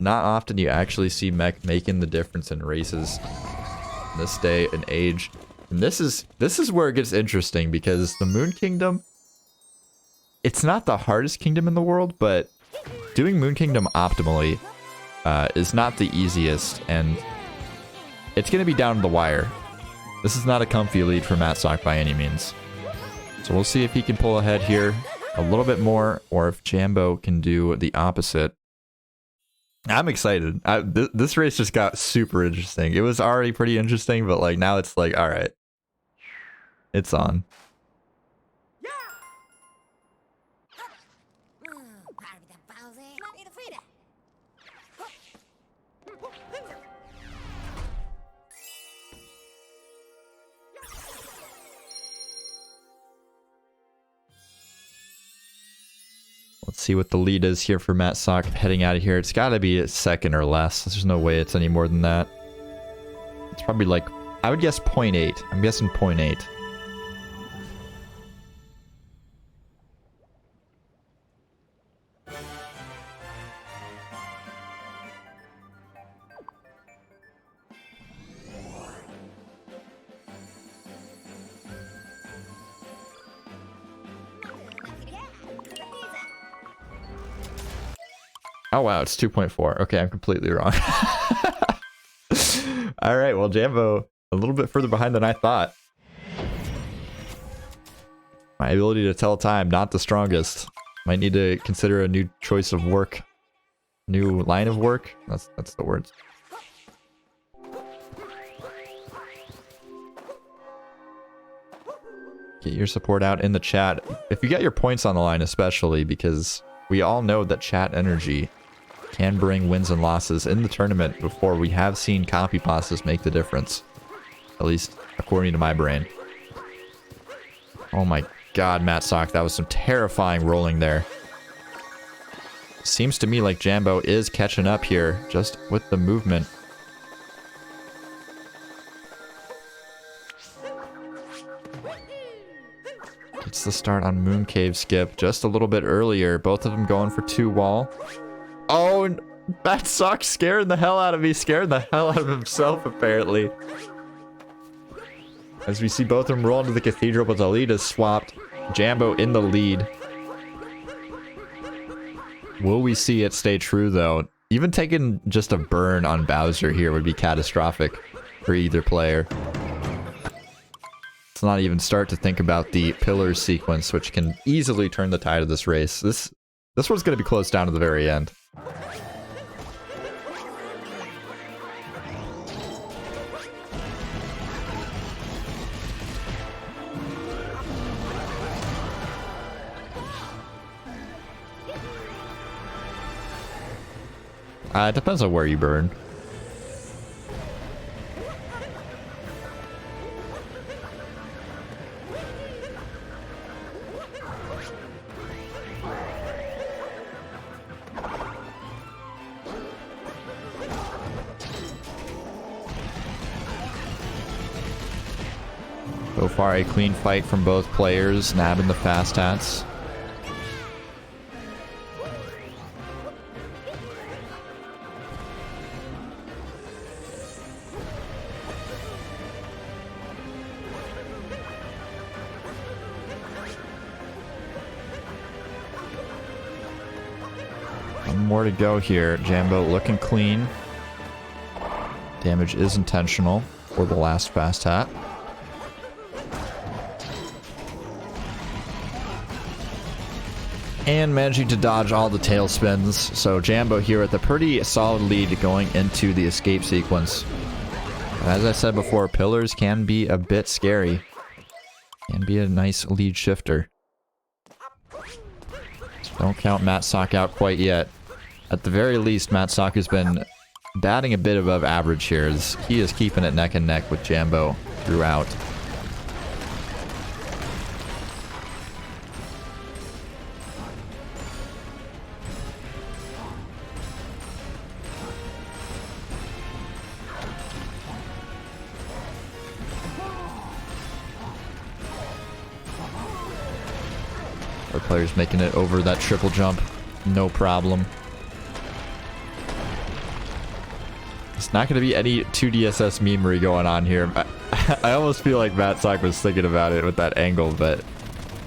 not often you actually see mech making the difference in races in this day and age. And this is where it gets interesting because the Moon Kingdom, it's not the hardest kingdom in the world, but doing Moon Kingdom optimally is not the easiest, and it's going to be down to the wire. This is not a comfy lead for Matsox by any means. So we'll see if he can pull ahead here a little bit more, or if Jambo can do the opposite. I'm excited. This race just got super interesting. It was already pretty interesting, but like now it's like, all right, it's on. Let's see what the lead is here for Matsox heading out of here. It's got to be a second or less. There's no way it's any more than that. It's probably like, I would guess 0.8. I'm guessing 0.8. Oh, wow, it's 2.4. Okay, I'm completely wrong. All right, well, Jambo, a little bit further behind than I thought. My ability to tell time, not the strongest. Might need to consider a new choice of work. New line of work? That's the words. Get your support out in the chat. If you get your points on the line especially, because we all know that chat energy can bring wins and losses in the tournament before we have seen copy pastas make the difference. At least according to my brain. Oh my god, Matt Sock, that was some terrifying rolling there. Seems to me like Jambo is catching up here, just with the movement. Gets the start on Moon Cave skip just a little bit earlier. Both of them going for 2 wall. Oh, Matt Sock scaring the hell out of me. Scaring the hell out of himself, apparently. As we see both of them roll into the cathedral, but the lead is swapped. Jambo in the lead. Will we see it stay true, though? Even taking just a burn on Bowser here would be catastrophic for either player. Let's not even start to think about the pillars sequence, which can easily turn the tide of this race. This one's going to be close down to the very end. It depends on where you burn. So far, a clean fight from both players, nabbing the fast hats. More to go here. Jambo looking clean. Damage is intentional for the last fast hat. And managing to dodge all the tail spins. So Jambo here with a pretty solid lead going into the escape sequence. As I said before, pillars can be a bit scary. Can be a nice lead shifter. Don't count Matt Sock out quite yet. At the very least, Matt Sock has been batting a bit above average here. As he is keeping it neck and neck with Jambo throughout. Our players making it over that triple jump, no problem. It's not going to be any 2DSS memery going on here. I almost feel like Matt Sock was thinking about it with that angle, but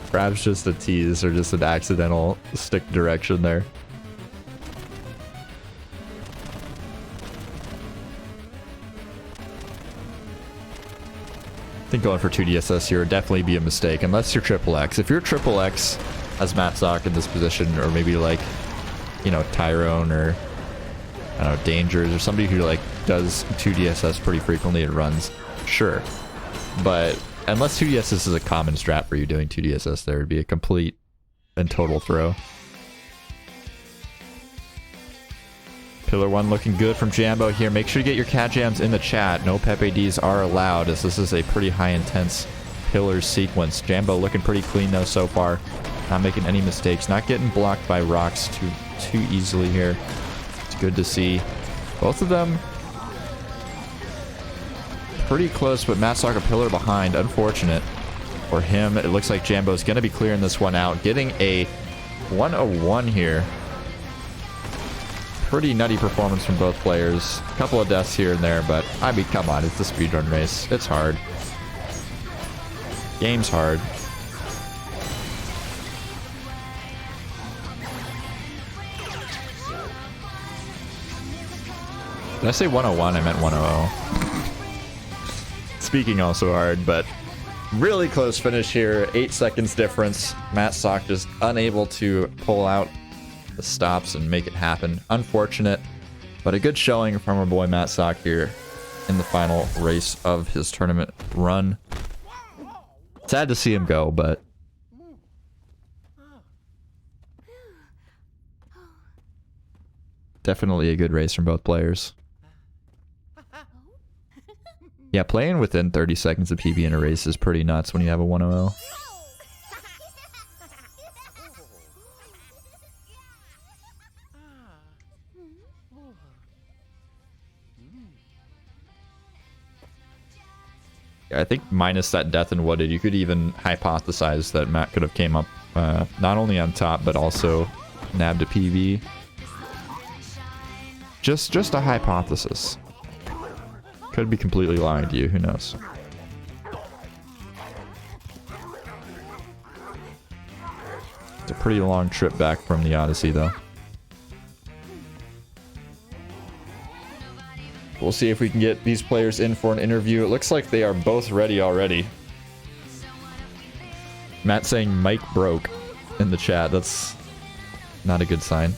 perhaps just a tease or just an accidental stick direction there. I think going for 2DSS here would definitely be a mistake, unless you're triple X. If you're triple X as Matt Sock in this position, or maybe like, you know, Tyrone or I don't know, Dangers or somebody who like does 2DSS pretty frequently and runs, sure. But unless 2DSS is a common strat for you doing 2DSS, there would be a complete and total throw. Pillar 1 looking good from Jambo here. Make sure you get your cat jams in the chat. No Pepe Ds are allowed, as this is a pretty high intense pillar sequence. Jambo looking pretty clean though so far. Not making any mistakes. Not getting blocked by rocks too easily here. It's good to see. Both of them pretty close, but Matt Sock a pillar behind. Unfortunate for him. It looks like Jambo's going to be clearing this one out. Getting a 101 here. Pretty nutty performance from both players. A couple of deaths here and there, but I mean, come on, it's the speedrun race. It's hard. Game's hard. Did I say 101? I meant 100. Speaking also hard, but really close finish here. 8 seconds difference. Matt Sock just unable to pull out the stops and make it happen. Unfortunate, but a good showing from our boy Matt Sock here in the final race of his tournament run. Sad to see him go, but definitely a good race from both players. Yeah, playing within 30 seconds of PB in a race is pretty nuts when you have a 1-0. Yeah, I think minus that death and wooded, you could even hypothesize that Matt could have came up not only on top, but also nabbed a PB. Just a hypothesis. Could be completely lying to you, who knows? It's a pretty long trip back from the Odyssey, though. We'll see if we can get these players in for an interview. It looks like they are both ready already. Matt saying mic broke in the chat. That's not a good sign.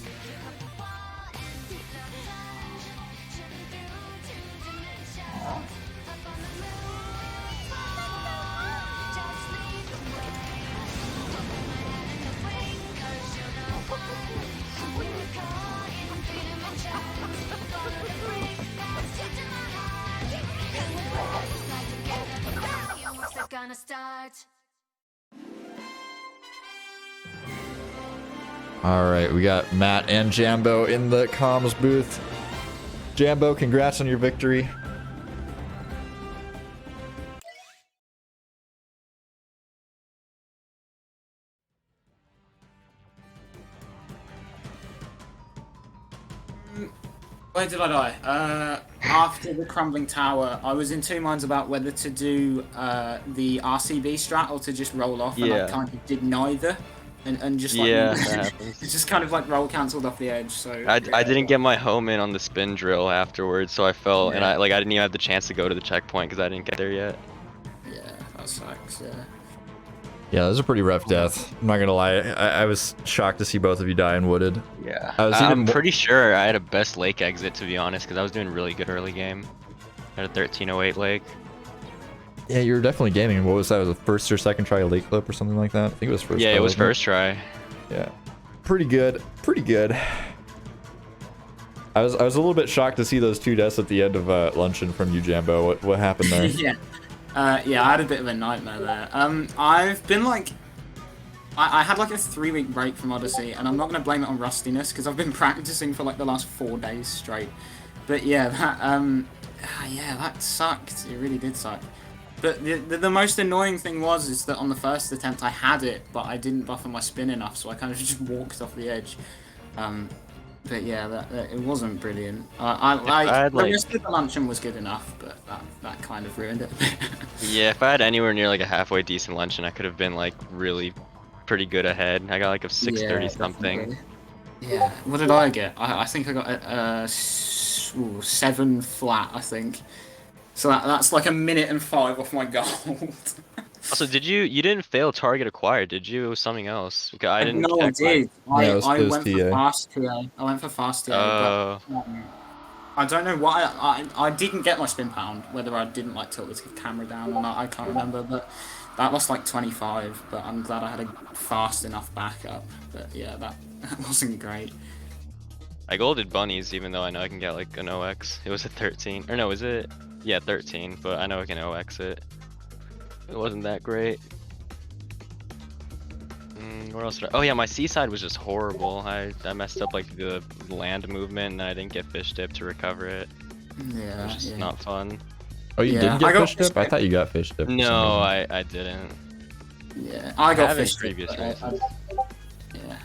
Alright, we got Matt and Jambo in the comms booth. Jambo, congrats on your victory. Where did I die? After the crumbling tower, I was in two minds about whether to do the RCB strat or to just roll off, and I kind of did neither. And just like it's just kind of like roll cancelled off the edge. So I didn't get my home in on the spin drill afterwards, so I fell and I didn't even have the chance to go to the checkpoint because I didn't get there yet. Yeah, that sucks. Yeah, that was a pretty rough death. I'm not gonna lie, I was shocked to see both of you die in wooded. Yeah, I'm pretty sure I had a best lake exit, to be honest, because I was doing really good early game. I had a 1308 lake. Yeah, you were definitely gaming. What was that? Was it first or second try lake clip or something like that? I think it was first. Yeah, it was first try. Yeah, pretty good, pretty good. I was a little bit shocked to see those 2 deaths at the end of luncheon from you, Jambo. What happened there? Yeah, I had a bit of a nightmare there. I've been like, I had like a 3-week break from Odyssey, and I'm not gonna blame it on rustiness because I've been practicing for like the last 4 days straight. But yeah, that sucked. It really did suck. But the most annoying thing is that on the first attempt I had it, but I didn't buffer my spin enough, so I kind of just walked off the edge. But yeah, it wasn't brilliant. The rest of the luncheon was good enough, but that kind of ruined it. Yeah, if I had anywhere near like a halfway decent luncheon, I could have been like really pretty good ahead. I got like a 630 something. Definitely. Yeah, what did I get? I think I got 7 flat, I think. So that's like a minute and 5 off my gold. Also, you didn't fail target acquired, did you? It was something else. Because I didn't. No, I did. I went TA. for fast TA. I went for fast TA. But, I don't know why. I didn't get my spin pound. Whether I didn't like tilt the camera down or not, I can't remember. But that lost like 25. But I'm glad I had a fast enough backup. But yeah, that wasn't great. I golded bunnies, even though I know I can get like an OX. It was a 13. Or no, is it? Yeah, 13, but I know I can OX it. It wasn't that great. Where else did I... Oh yeah, my seaside was just horrible. I messed up like the land movement and I didn't get fish dip to recover it. Yeah, it was just not fun. Oh, you didn't get fish dip? I thought you got fish dip. No, I didn't. Yeah, I got fish dip. Yeah,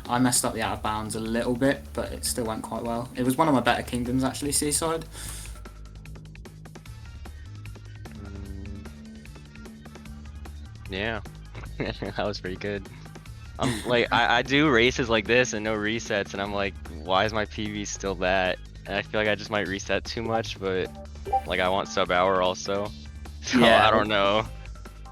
I messed up the out of bounds a little bit, but it still went quite well. It was one of my better kingdoms actually, seaside. Yeah, that was pretty good. I'm like, I do races like this and no resets, and I'm like, why is my PV still that? and I feel like I just might reset too much, but like I want sub hour also. So Yeah. I don't know.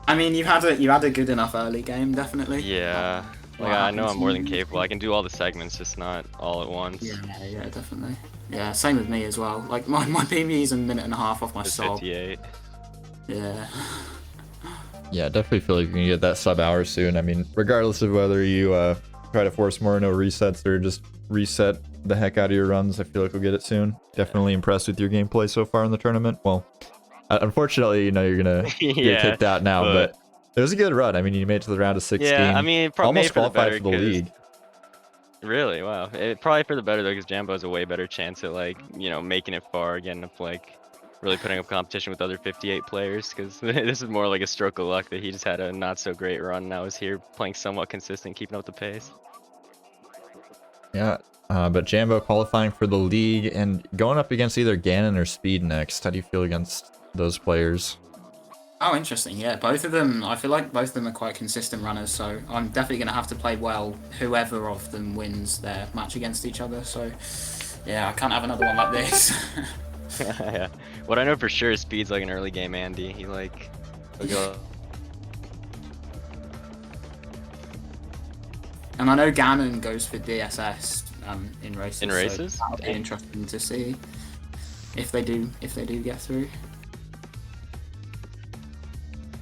I mean, you had a good enough early game, definitely. Yeah. What Like I know happened I'm to more than you? capable. I can do all the segments, just not all at once. Yeah, yeah, definitely. Yeah, same with me as well. Like my PB is a minute and a half off my Just sob. 58. Yeah. Yeah, definitely feel like you're gonna get that sub hour soon. I mean, regardless of whether you try to force more or no resets or just reset the heck out of your runs, I feel like we'll get it soon. Definitely impressed with your gameplay so far in the tournament. Well, unfortunately, you know, you're gonna get Yeah, kicked out now, but it was a good run. I mean, you made it to the round of 16. Yeah, I mean, Almost made for the qualified better for the 'cause- league. Really? Wow. Probably for the better though, because Jambo has a way better chance at like, making it far, getting up like really putting up competition with other 58 players. Because this is more like a stroke of luck that he just had a not so great run. And I was here playing somewhat consistent, keeping up the pace. Yeah, but Jambo qualifying for the league and going up against either Ganon or Speed next. How do you feel against those players? Oh, interesting. Yeah, both of them. I feel like both of them are quite consistent runners, so I'm definitely going to have to play well whoever of them wins their match against each other. So, yeah, I can't have another one like this. Yeah. What I know for sure is Speed's like an early game Andy. He like he'll go. And I know Ganon goes for DSS in races. In races? So that'll be interesting to see if they do get through.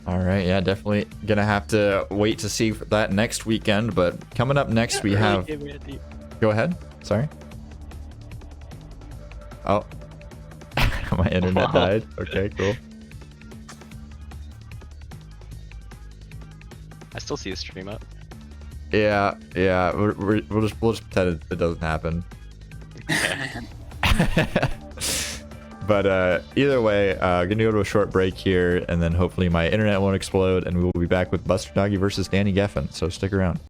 All right, yeah, definitely gonna have to wait to see for that next weekend. But coming up next, we have. Go ahead. Sorry. Oh, my internet died. Okay, cool. I still see the stream up. Yeah, we'll just pretend it doesn't happen. But either way, gonna go to a short break here, and then hopefully my internet won't explode, and we will be back with Buster Doggy versus Danny Geffen. So stick around.